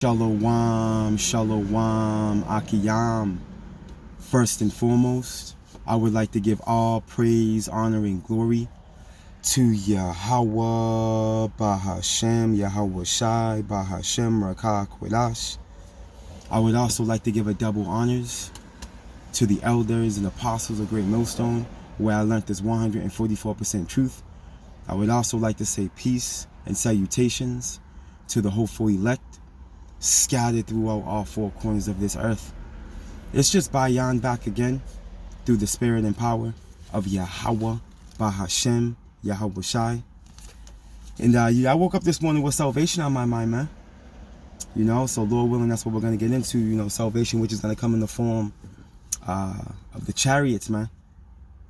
Shalom, shalom, akiyam. First and foremost, I would like to give all praise, honor, and glory to Yahweh, Bahashem, Yahweh Shai, Bahashem, Rakah Kwelash. I would also like to give a double honors to the elders and apostles of Great Millstone, where I learned this 144% truth. I would also like to say peace and salutations to the hopeful elect, scattered throughout all four corners of this earth. It's just Bayan back again through the spirit and power of Yahweh, Bahashem, Yahweh Shai. And I woke up this morning with salvation on my mind, man. You know, so Lord willing, that's what we're going to get into, you know, salvation, which is going to come in the form of the chariots, man.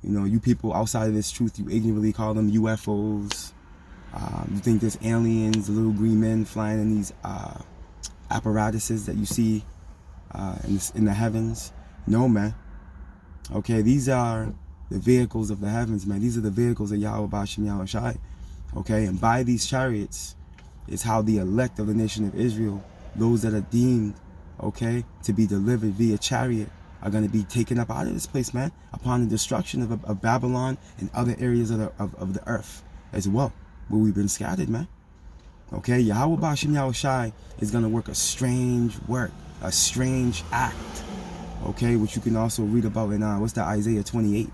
You know, you people outside of this truth, you ignorantly call them UFOs. You think there's aliens, little green men flying in these apparatuses that you see in the heavens. No, man. Okay, these are the vehicles of the heavens, man. These are the vehicles of Yahweh Bashem Yahweh Shai. Okay, and by these chariots is how the elect of the nation of Israel, those that are deemed, okay, to be delivered via chariot, are going to be taken up out of this place, man, upon the destruction of Babylon and other areas of the earth as well, where we've been scattered, man. Okay, Yahweh Bashem Yahweh Shai is going to work a strange work, a strange act, okay, which you can also read about in, what's that, Isaiah 28,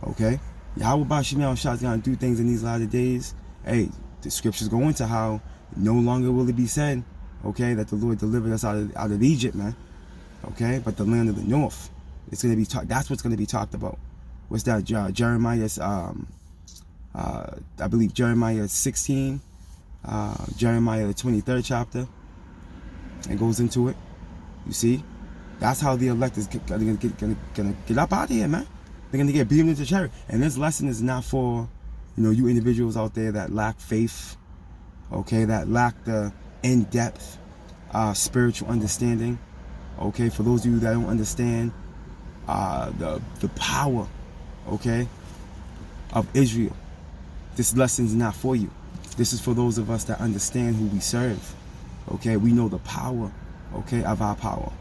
okay? Yahweh Bashem Yahweh Shai is going to do things in these latter days. Hey, the scriptures go into how no longer will it be said, okay, that the Lord delivered us out of Egypt, man, okay, but the land of the north, it's going to be talked, that's what's going to be talked about. What's that, Jeremiah's, I believe Jeremiah 16, Jeremiah the 23rd chapter, it goes into it. You see, that's how the elect is gonna get up out of here, man. They're gonna get beamed into chariot. And this lesson is not for, you know, you individuals out there that lack faith, okay, that lack the in-depth spiritual understanding. Okay, for those of you that don't understand the power, okay, of Israel, this lesson is not for you. This is for those of us that understand who we serve. Okay, we know the power, okay, of our power,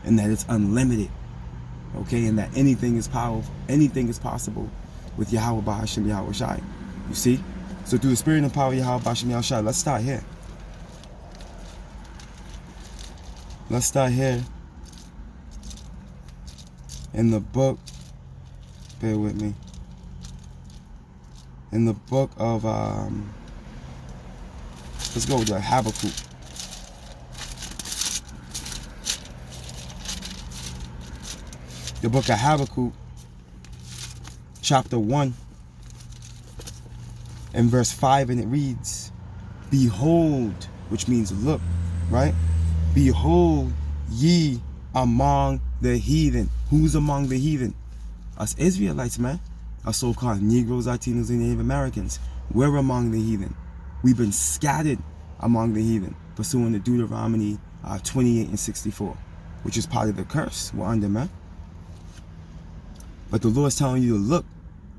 and that it's unlimited. Okay, and that anything is powerful, anything is possible with Yahweh Bahashem Yahweh Shai. You see? So through the spirit and power of Yahweh Bahashem Yahweh Shai, let's start here. Let's start here in the book, bear with me, in the book of, let's go to Habakkuk. The book of Habakkuk, chapter 1, and verse 5, and it reads, behold, which means look, right? Behold ye among the heathen. Who's among the heathen? Us Israelites, man. Us so-called Negroes, Latinos, and Native Americans. We're among the heathen. We've been scattered among the heathen, pursuing the Deuteronomy 28 and 64, which is part of the curse we're under, man. But the Lord's telling you to look,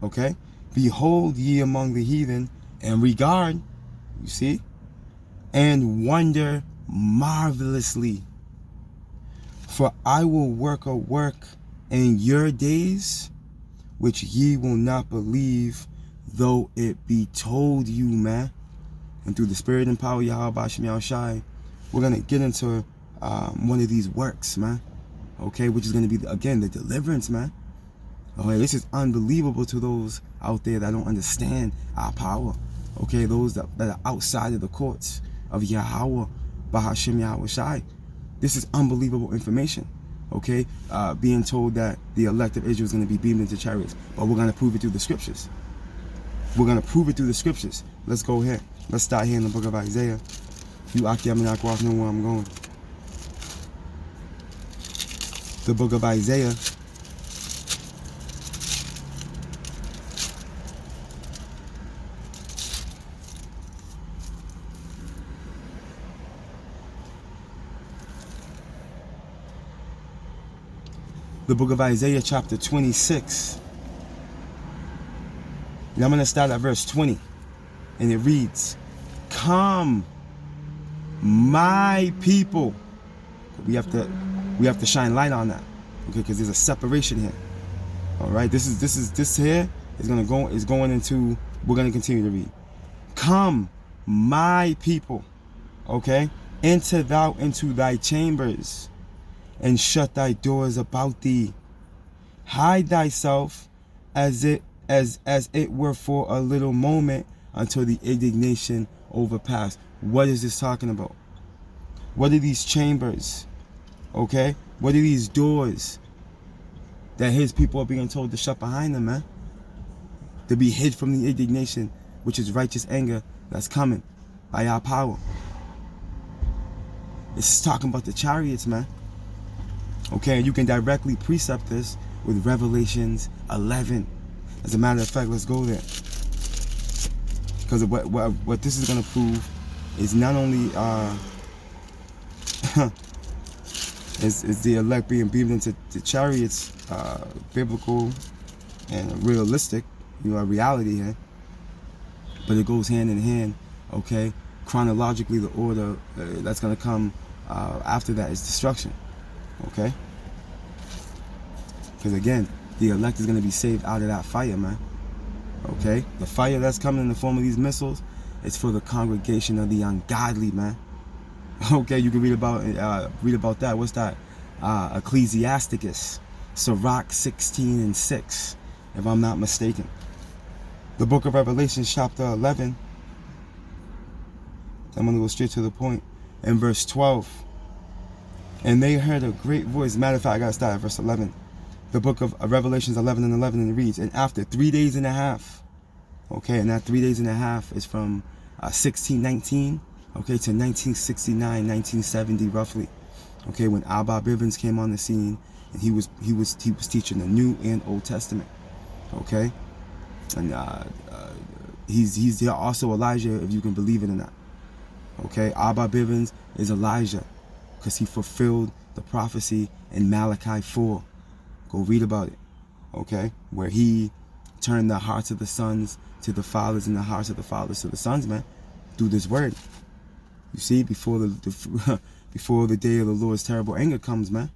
okay? Behold ye among the heathen, and regard, you see, and wonder marvelously. For I will work a work in your days, which ye will not believe, though it be told you, man. And through the spirit and power of Yahweh Bashem Yahweh Shai, we're going to get into one of these works, man. Okay, which is going to be, again, the deliverance, man. Okay, this is unbelievable to those out there that don't understand our power. Okay, those that are outside of the courts of Yahweh Bahashem Yahweh Shai. This is unbelievable information. Okay, being told that the elect of Israel is going to be beamed into chariots. But we're going to prove it through the scriptures. We're going to prove it through the scriptures. Let's go here. Let's start here in the book of Isaiah. You Akiyaminakwaf know where I'm going. The book of Isaiah. The book of Isaiah chapter 26. And I'm going to start at verse 20. And it reads, Come, my people. We have to shine light on that, okay? Because there's a separation here. All right, this here is going into. We're gonna continue to read. Come, my people, okay? Enter thou into thy chambers, and shut thy doors about thee. Hide thyself as it were for a little moment until the indignation overpass. What is this talking about? What are these chambers? Okay? What are these doors that his people are being told to shut behind them, man? To be hid from the indignation, which is righteous anger that's coming by our power. It's talking about the chariots, man. Okay, and you can directly precept this with Revelations 11. As a matter of fact, let's go there. Because what this is going to prove is not only is the elect being beamed into the chariots, biblical and realistic, reality here, but it goes hand in hand, okay? Chronologically, the order that's going to come after that is destruction, okay? Because again, the elect is going to be saved out of that fire, man. Okay? The fire that's coming in the form of these missiles, it's for the congregation of the ungodly, man. Okay, you can read about that. What's that? Ecclesiasticus, Sirach 16:6, if I'm not mistaken. The book of Revelation, chapter 11. I'm going to go straight to the point. In verse 12. And they heard a great voice. Matter of fact, I got to start at verse 11. The book of Revelations 11:11, and it reads, and after 3 days and a half, okay, and that 3 days and a half is from 1619, okay, to 1969, 1970 roughly, okay, when Abba Bivens came on the scene, and he was teaching the New and Old Testament, okay, and he's also Elijah, if you can believe it or not, okay. Abba Bivens is Elijah, because he fulfilled the prophecy in Malachi 4. Go read about it, okay? Where he turned the hearts of the sons to the fathers and the hearts of the fathers to the sons, man, through this word. You see, before the before the day of the Lord's terrible anger comes, man,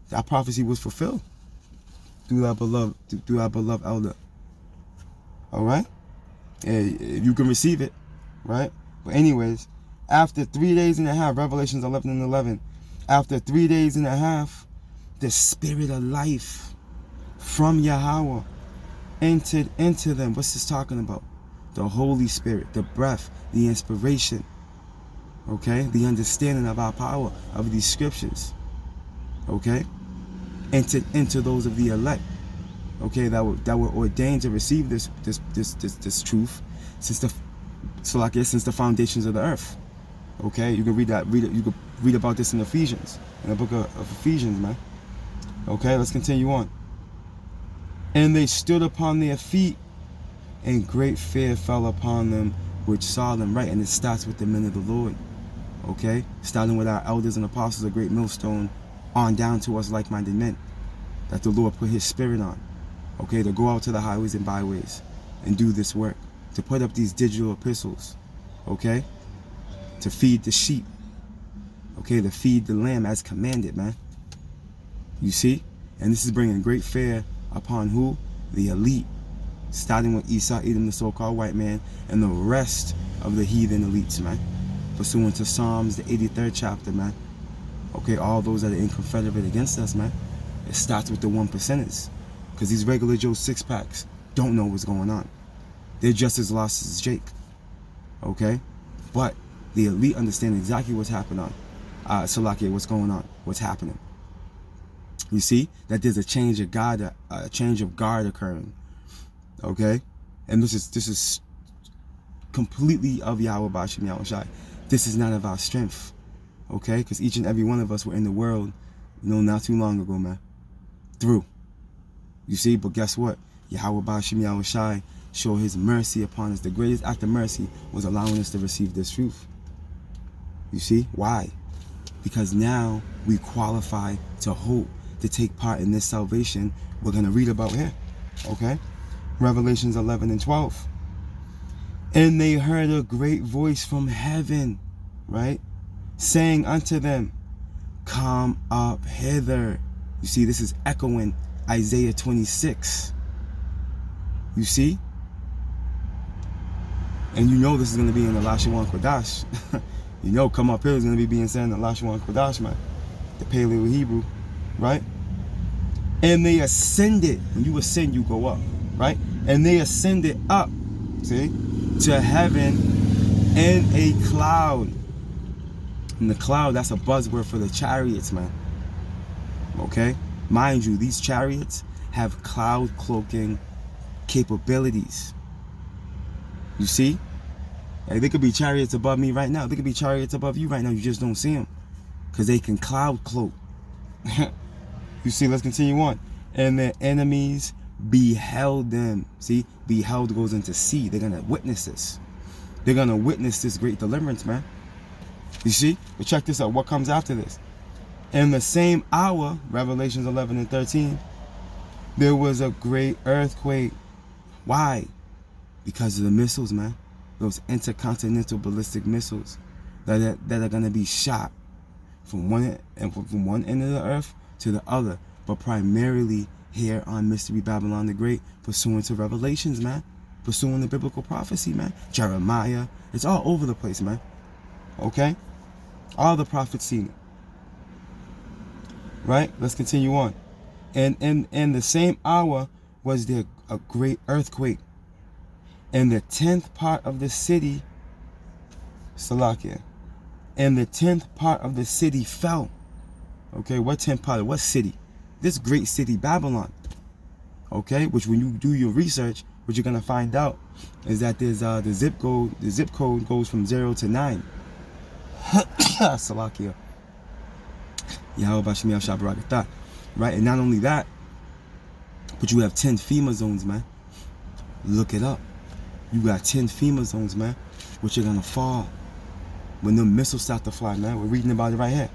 that prophecy was fulfilled through our beloved elder. All right, and you can receive it, right? But anyways, after 3 days and a half, Revelations 11:11. After 3 days and a half, the spirit of life from Yahweh entered into them. What's this talking about? The Holy Spirit, the breath, the inspiration, okay? The understanding of our power, of these scriptures, okay? Entered into those of the elect, okay? That were ordained to receive this truth since the foundations of the earth, okay? You can read that. You can read about this in Ephesians, in the book of Ephesians, man. Okay, let's continue on. And they stood upon their feet, and great fear fell upon them which saw them, right? And it starts with the men of the Lord, okay? Starting with our elders and apostles, a great millstone, on down to us like-minded men that the Lord put his spirit on, okay? To go out to the highways and byways and do this work, to put up these digital epistles, okay? To feed the sheep, okay? To feed the lamb as commanded, man. You see? And this is bringing great fear upon who? The elite. Starting with Esau, Edom, the so-called white man, and the rest of the heathen elites, man. Pursuant to Psalms, the 83rd chapter, man. Okay, all those that are in confederate against us, man. It starts with the 1%ers. Because these regular Joe six-packs don't know what's going on. They're just as lost as Jake. Okay? But the elite understand exactly what's happening. Salakia, what's going on? What's happening? You see that there's a change of guard occurring, okay, and this is completely of Yahweh Bashim Yahushai. This is not of our strength, okay, because each and every one of us were in the world, not too long ago, man. Through, you see, but guess what? Yahweh Bashim Yahushai showed his mercy upon us. The greatest act of mercy was allowing us to receive this truth. You see why? Because now we qualify to hope, to take part in this salvation we're going to read about here, okay? Revelations 11:12. And they heard a great voice from heaven, right? saying unto them, come up hither. You see, this is echoing Isaiah 26. You see? And you know this is going to be in the Lashawan Kodash. You know, come up here is going to be being said in the Lashawan Kodash, man. The Paleo Hebrew, right? And they ascended. When you ascend, you go up, right? And they ascended up, see, to heaven in a cloud. And the cloud, that's a buzzword for the chariots, man. Okay? Mind you, these chariots have cloud cloaking capabilities. You see? Like, they could be chariots above me right now. They could be chariots above you right now. You just don't see them. Because they can cloud cloak. You see, let's continue on. And their enemies beheld them. See? Beheld goes into see. They're going to witness this. They're going to witness this great deliverance, man. You see? But check this out. What comes after this? In the same hour, Revelations 11 and 13, there was a great earthquake. Why? Because of the missiles, man. Those intercontinental ballistic missiles that are going to be shot from one end of the earth to the other, but primarily here on Mystery Babylon the Great, pursuant to Revelations, man. Pursuing the biblical prophecy, man. Jeremiah. It's all over the place, man. Okay? All the prophets seen it. Right? Let's continue on. And in the same hour was there a great earthquake. And the 10th part of the city, Salakia, and the 10th part of the city fell. Okay, what 10th part of what city? This great city, Babylon. Okay, which when you do your research, what you're going to find out is that there's the zip code goes from 0 to 9. Salakia. Yahweh Bashmi al-Shabarakatah. Right, and not only that, but you have 10 FEMA zones, man. Look it up. You got 10 FEMA zones, man, which are going to fall when the missiles start to fly, man. We're reading about it right here.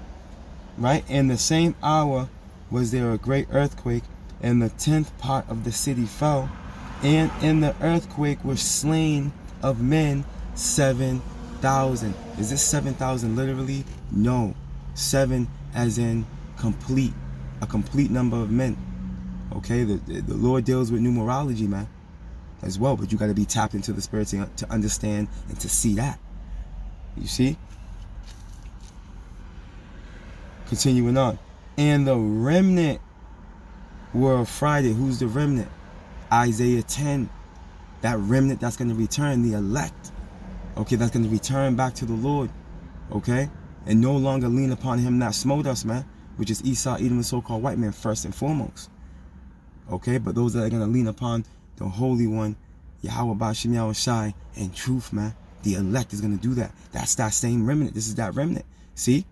Right? In the same hour was there a great earthquake, and the 10th part of the city fell. And in the earthquake were slain of men 7,000. Is this 7,000 literally? No. 7 as in complete. A complete number of men. Okay? The Lord deals with numerology, man, as well, but you got to be tapped into the spirit to understand and to see that. You see? Continuing on. And the remnant were Friday. Who's the remnant? Isaiah 10. That remnant that's going to return, the elect. Okay, that's going to return back to the Lord. Okay? And no longer lean upon him that smote us, man, which is Esau, Edom, the so-called white man, first and foremost. Okay? But those that are going to lean upon the Holy One, Yahweh Bashim Yahweh Shai, and truth, man. The elect is going to do that. That's that same remnant. This is that remnant. See?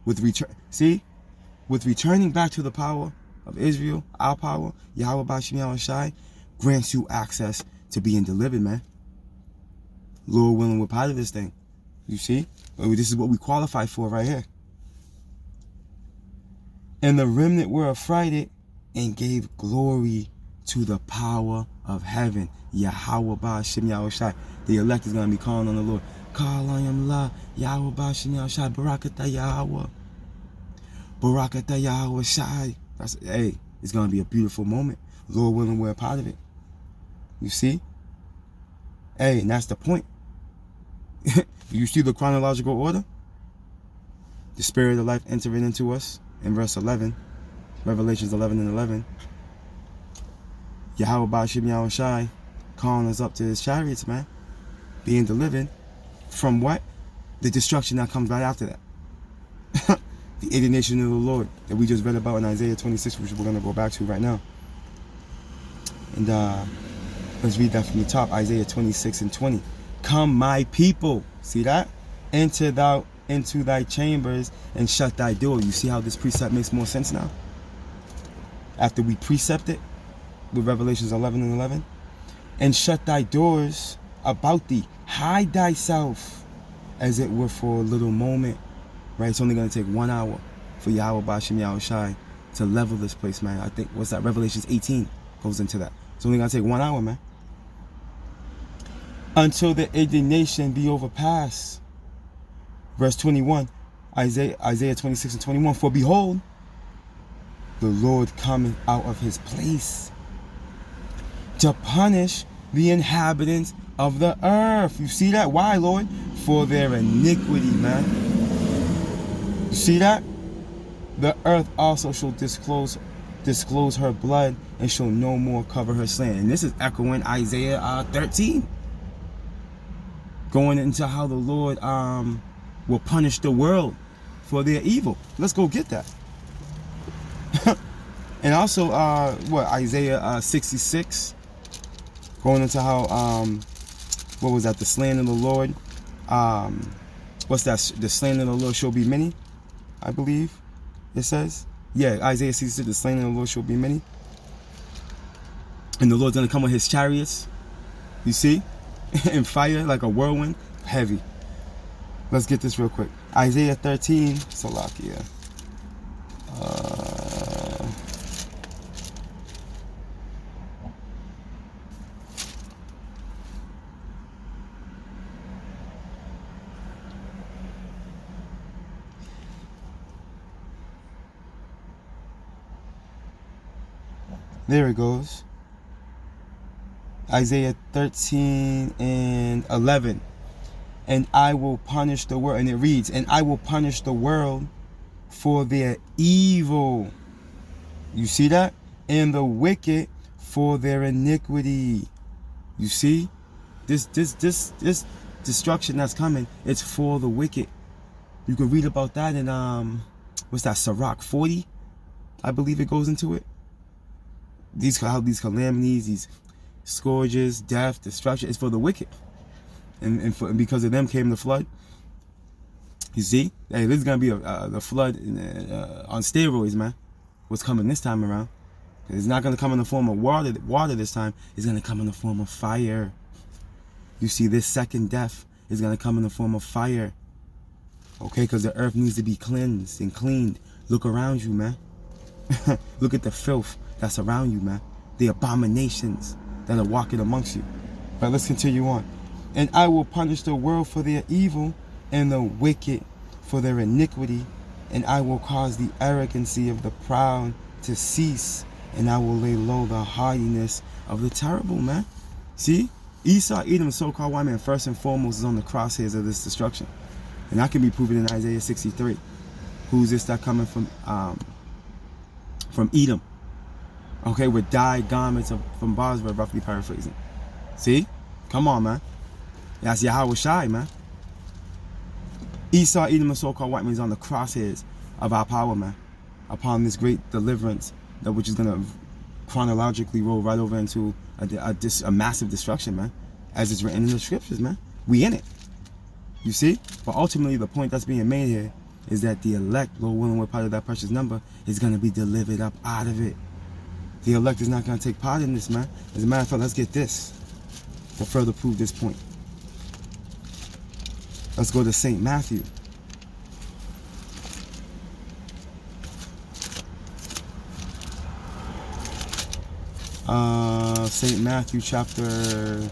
With returning back to the power of Israel, our power, Yahweh Bashim Yahweh Shai, grants you access to being delivered, man. Lord willing, we're part of this thing. You see? This is what we qualify for right here. And the remnant were affrighted and gave glory to the power of heaven. Yahweh Bashim Yahweh Shai. The elect is going to be calling on the Lord. Call on him, La. Yahweh Bashim Yahweh Shai. Barakatah Yahweh. Barakatah Yahweh Shai. Hey, it's going to be a beautiful moment. Lord willing, we're a part of it. You see? Hey, and that's the point. You see the chronological order? The spirit of life entering into us in verse 11. Revelations 11 and 11. Yahweh Bashim Yahweh Shai calling us up to his chariots, man. Being delivered from what? The destruction that comes right after that. The alienation of the Lord that we just read about in Isaiah 26, which we're going to go back to right now. And let's read that from the top. Isaiah 26 and 20. Come, my people. See that? Enter thou into thy chambers and shut thy door. You see how this precept makes more sense now? After we precept it with Revelations 11 and 11. And shut thy doors about thee. Hide thyself as it were for a little moment. Right? It's only going to take 1 hour for Yahweh Bashim Yahweh Shai to level this place, man. I think, what's that? Revelations 18 goes into that. It's only going to take 1 hour, man. Until the indignation be overpassed. Verse 21. Isaiah 26 and 21. For behold, the Lord cometh out of his place to punish the inhabitants of the earth. You see that? Why, Lord? For their iniquity, man. You see that? The earth also shall disclose her blood, and shall no more cover her slain. And this is echoing Isaiah 13. Going into how the Lord will punish the world for their evil. Let's go get that. And also, Isaiah 66. Going into how, what was that? The slain of the Lord. What's that? The slain of the Lord shall be many, I believe it says. Yeah, Isaiah 66, the slain of the Lord shall be many. And the Lord's going to come with his chariots. You see? In fire like a whirlwind. Heavy. Let's get this real quick. Isaiah 13. Salakia. There it goes. Isaiah 13 and 11. And I will punish the world. And it reads, and I will punish the world for their evil. You see that? And the wicked for their iniquity. You see? This destruction that's coming, it's for the wicked. You can read about that in what's that, Sirach 40? I believe it goes into it. These calamities, these scourges, death, destruction, it's for the wicked. And because of them came the flood. You see? Hey, this is going to be the flood on steroids, man. What's coming this time around. It's not going to come in the form of water this time. It's going to come in the form of fire. You see, this second death is going to come in the form of fire. Okay? Because the earth needs to be cleansed and cleaned. Look around you, man. Look at the filth that's around you, man. The abominations that are walking amongst you. But let's continue on. And I will punish the world for their evil, and the wicked for their iniquity. And I will cause the arrogancy of the proud to cease, and I will lay low the haughtiness of the terrible, man. See? Esau, Edom, so-called white man, first and foremost, is on the crosshairs of this destruction. And that can be proven in Isaiah 63. Who's this that coming from Edom? Okay, with dyed garments from Bosra, roughly paraphrasing. See? Come on, man. That's Yahweh Shai, man. Esau, Edom, and so-called white man is on the crosshairs of our power, man. Upon this great deliverance, which is going to chronologically roll right over into a massive destruction, man. As it's written in the scriptures, man. We in it. You see? But ultimately, the point that's being made here is that the elect, Lord willing, we're part of that precious number, is going to be delivered up out of it. The elect is not going to take part in this, man. As a matter of fact, let's get this to further prove this point. Let's go to St. Matthew. St. Matthew chapter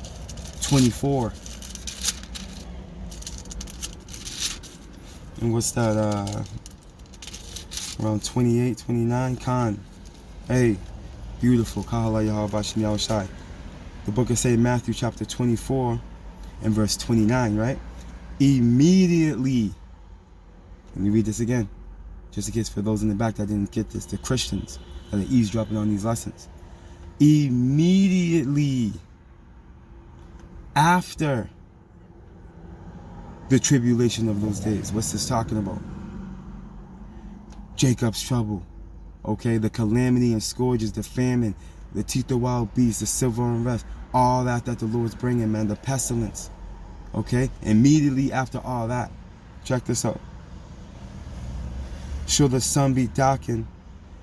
24. And what's that? Around 28, 29. Khan. Hey, beautiful. Kahala Yahweh Shem Yahweh Shai. The book of St. Matthew chapter 24 and verse 29, right? Immediately. Let me read this again. Just in case for those in the back that didn't get this. The Christians that are eavesdropping on these lessons. Immediately after the tribulation of those days. What's this talking about? Jacob's trouble. Okay, the calamity and scourges, the famine, the teeth of wild beasts, the silver unrest, all that the Lord's bringing, man, the pestilence. Okay, immediately after all that, check this out. Shall the sun be darkened,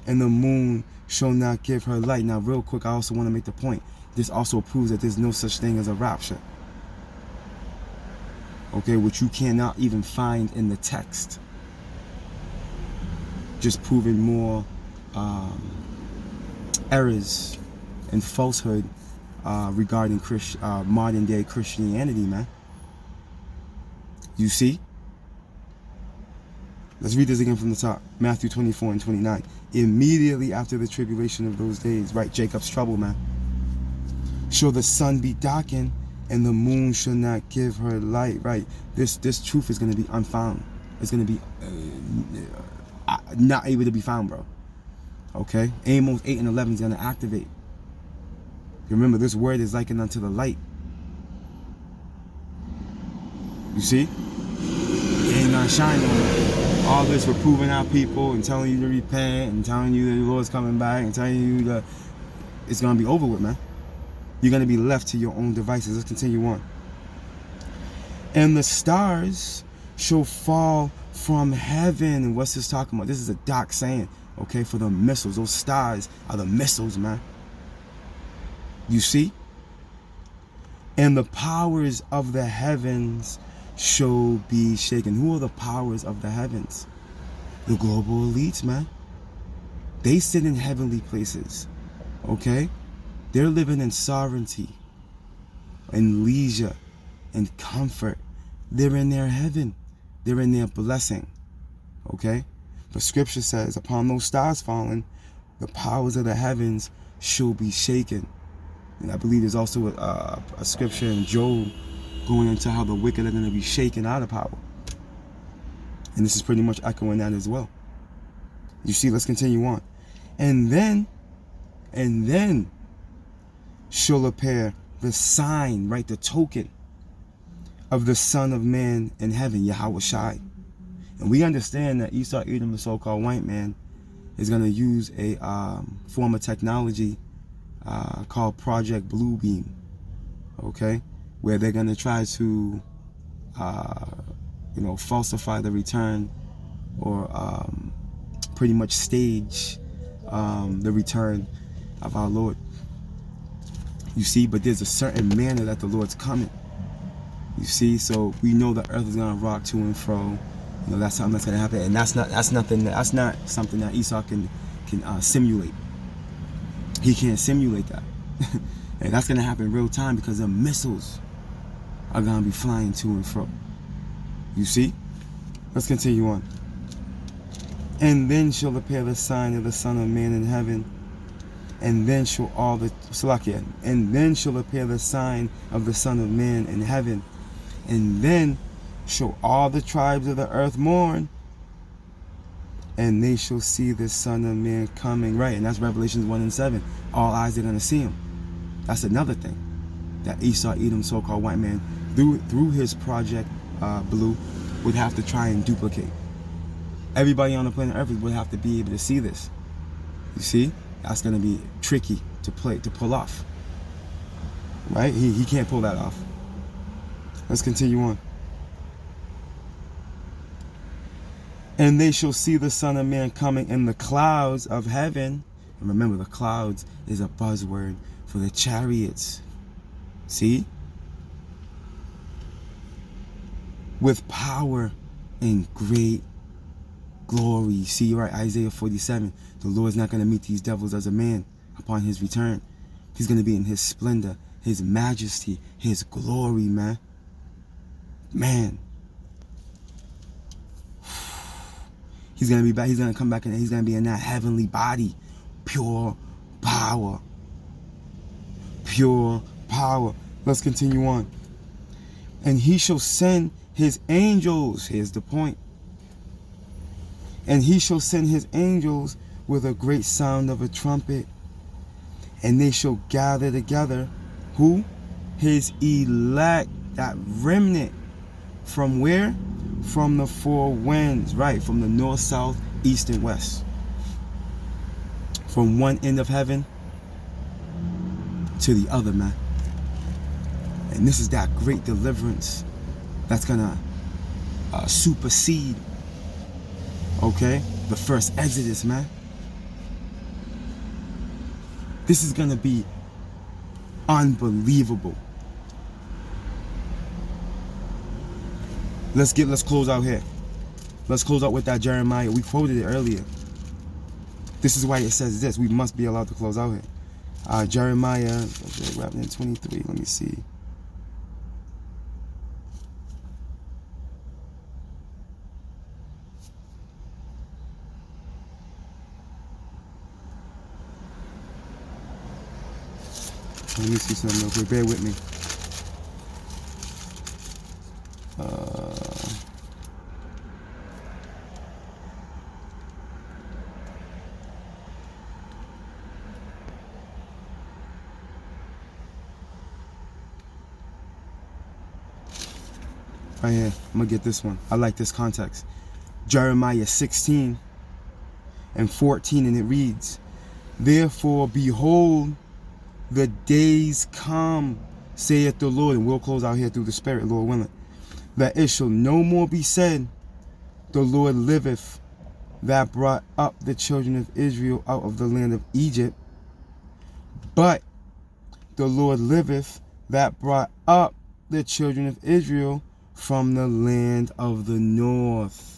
and the moon shall not give her light. Now, real quick, I also want to make the point. This also proves that there's no such thing as a rapture. Okay, which you cannot even find in the text. Just proving more errors and falsehood regarding modern day Christianity, man. You see? Let's read this again from the top. Matthew 24 and 29. Immediately after the tribulation of those days, right? Jacob's trouble, man. Shall the sun be darkened, and the moon shall not give her light, right? This truth is going to be unfound. It's going to be not able to be found, bro. Okay? Amos 8 and 11 is going to activate. Remember, this word is likened unto the light. You see? It ain't gonna shine on it. All this for proving out people and telling you to repent and telling you that the Lord's coming back and telling you that it's gonna be over with, man. You're gonna be left to your own devices. Let's continue on. And the stars shall fall from heaven. And what's this talking about? This is a dark saying, okay, for the missiles. Those stars are the missiles, man. You see? And the powers of the heavens shall be shaken. Who are the powers of the heavens? The global elites, man. They sit in heavenly places. Okay? They're living in sovereignty and leisure and comfort. They're in their heaven. They're in their blessing. Okay? But scripture says, upon those stars falling, the powers of the heavens shall be shaken. And I believe there's also a scripture in Job going into how the wicked are going to be shaken out of power. And this is pretty much echoing that as well. You see, let's continue on. And then shall appear the sign, right, the token of the Son of Man in heaven, Yahweh Shai. And we understand that Esau, Edom, the so-called white man, is going to use a form of technology called Project Bluebeam, okay, where they're going to try to, falsify the return or pretty much stage the return of our Lord. You see, but there's a certain manner that the Lord's coming. You see, so we know the earth is going to rock to and fro. You know, that's something that's going to happen, and that's not something that Esau can simulate. He can't simulate that. And that's going to happen in real time because the missiles are going to be flying to and fro. You see? Let's continue on. And then shall appear the sign of the Son of Man in heaven. And then shall and then shall appear the sign of the Son of Man in heaven. And then shall all the tribes of the earth mourn. And they shall see the Son of Man coming. Right, and that's Revelations 1 and 7. All eyes are going to see him. That's another thing that Esau, Edom, so-called white man, through his Project Blue, would have to try and duplicate. Everybody on the planet Earth would have to be able to see this. You see? That's going to be tricky to pull off. Right? He can't pull that off. Let's continue on. And they shall see the Son of Man coming in the clouds of heaven. And remember, the clouds is a buzzword for the chariots. See? With power and great glory. See, right? Isaiah 47. The Lord's not going to meet these devils as a man upon his return. He's going to be in his splendor, his majesty, his glory, man. Man. He's going to be back. He's going to come back and he's going to be in that heavenly body. Pure power. Pure power. Let's continue on. And he shall send his angels. Here's the point. And he shall send his angels with a great sound of a trumpet. And they shall gather together. Who? His elect. That remnant. From where? From the four winds. Right. From the north, south, east, and west. From one end of heaven to the other, man. And this is that great deliverance that's going to supersede, okay, the first Exodus, man. This is going to be unbelievable. Let's close out here. Let's close out with that Jeremiah. We quoted it earlier. This is why it says this. We must be allowed to close out here. Jeremiah, 23. Let me see. Let me see something real quick. Bear with me. Right here. I'm going to get this one. I like this context. Jeremiah 16 and 14, and it reads, "Therefore, behold, the days come, saith the Lord," and we'll close out here through the Spirit, Lord willing, "that it shall no more be said, the Lord liveth, that brought up the children of Israel out of the land of Egypt, but the Lord liveth, that brought up the children of Israel from the land of the north."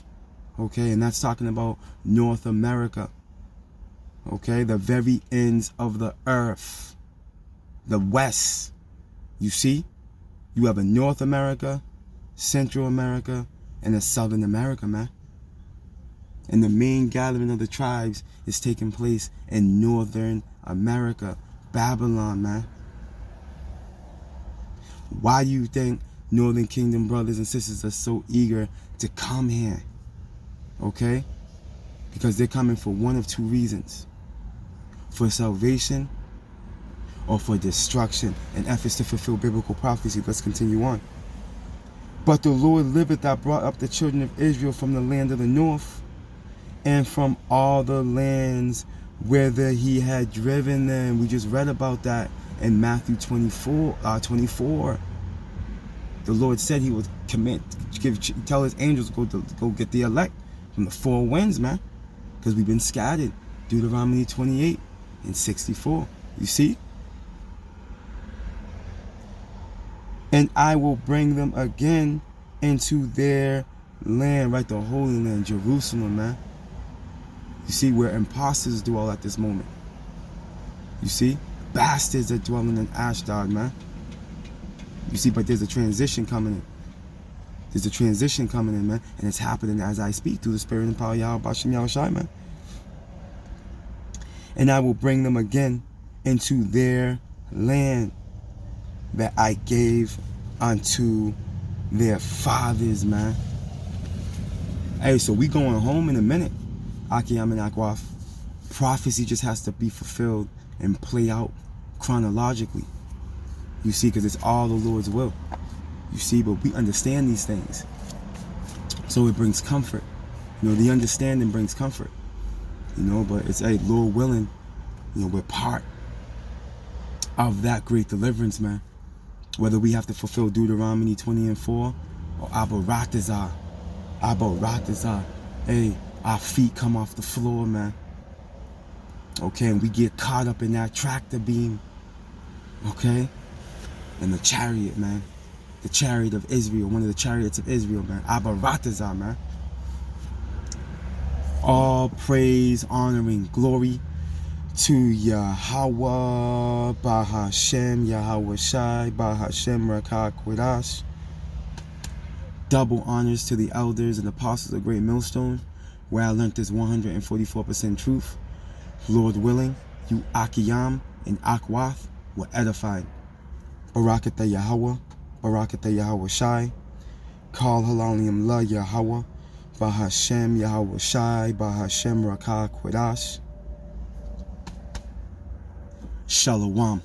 Okay, and that's talking about North America. Okay, the very ends of the earth. The west. You see? You have a North America, Central America, and a Southern America, man. And the main gathering of the tribes is taking place in Northern America. Babylon, man. Why do you think Northern Kingdom brothers and sisters are so eager to come here? Okay? Because they're coming for one of two reasons. For salvation or for destruction and efforts to fulfill biblical prophecy. Let's continue on. "But the Lord liveth, that brought up the children of Israel from the land of the north, and from all the lands whither he had driven them." We just read about that in Matthew 24. The Lord said he would tell his angels to go get the elect from the four winds, man. Because we've been scattered. Deuteronomy 28 and 64. You see? "And I will bring them again into their land," right? The Holy Land, Jerusalem, man. You see, where imposters dwell at this moment. You see? Bastards are dwelling in Ashdod, man. You see, but there's a transition coming in. There's a transition coming in, man. And it's happening as I speak through the Spirit and power of Yahweh Bashem Yahushai, man. "And I will bring them again into their land that I gave unto their fathers," man. Hey, so we going home in a minute. Akiyam and Akwaf. Prophecy just has to be fulfilled and play out chronologically. You see, because it's all the Lord's will. You see, but we understand these things. So it brings comfort. You know, the understanding brings comfort. You know, but it's, hey, Lord willing, you know, we're part of that great deliverance, man. Whether we have to fulfill Deuteronomy 20 and 4 or Abaratazah. Hey, our feet come off the floor, man. Okay, and we get caught up in that tractor beam. Okay? And the chariot, man. The chariot of Israel, one of the chariots of Israel, man. Abaratazah, man. All praise, honor, and glory to Yahweh, Bahashem, Yahweh Shai, Bahashem, Rakah Quadash. Double honors to the elders and apostles of Great Millstone, where I learned this 144% truth. Lord willing, you Akiyam and Akwath were edified. Barakatah Yahweh, Barakatah Yahweh Shai, Kal Halalim La Yahweh, Bahashem Yahweh Shai, Bahashem Rakah Quadash. Shalom.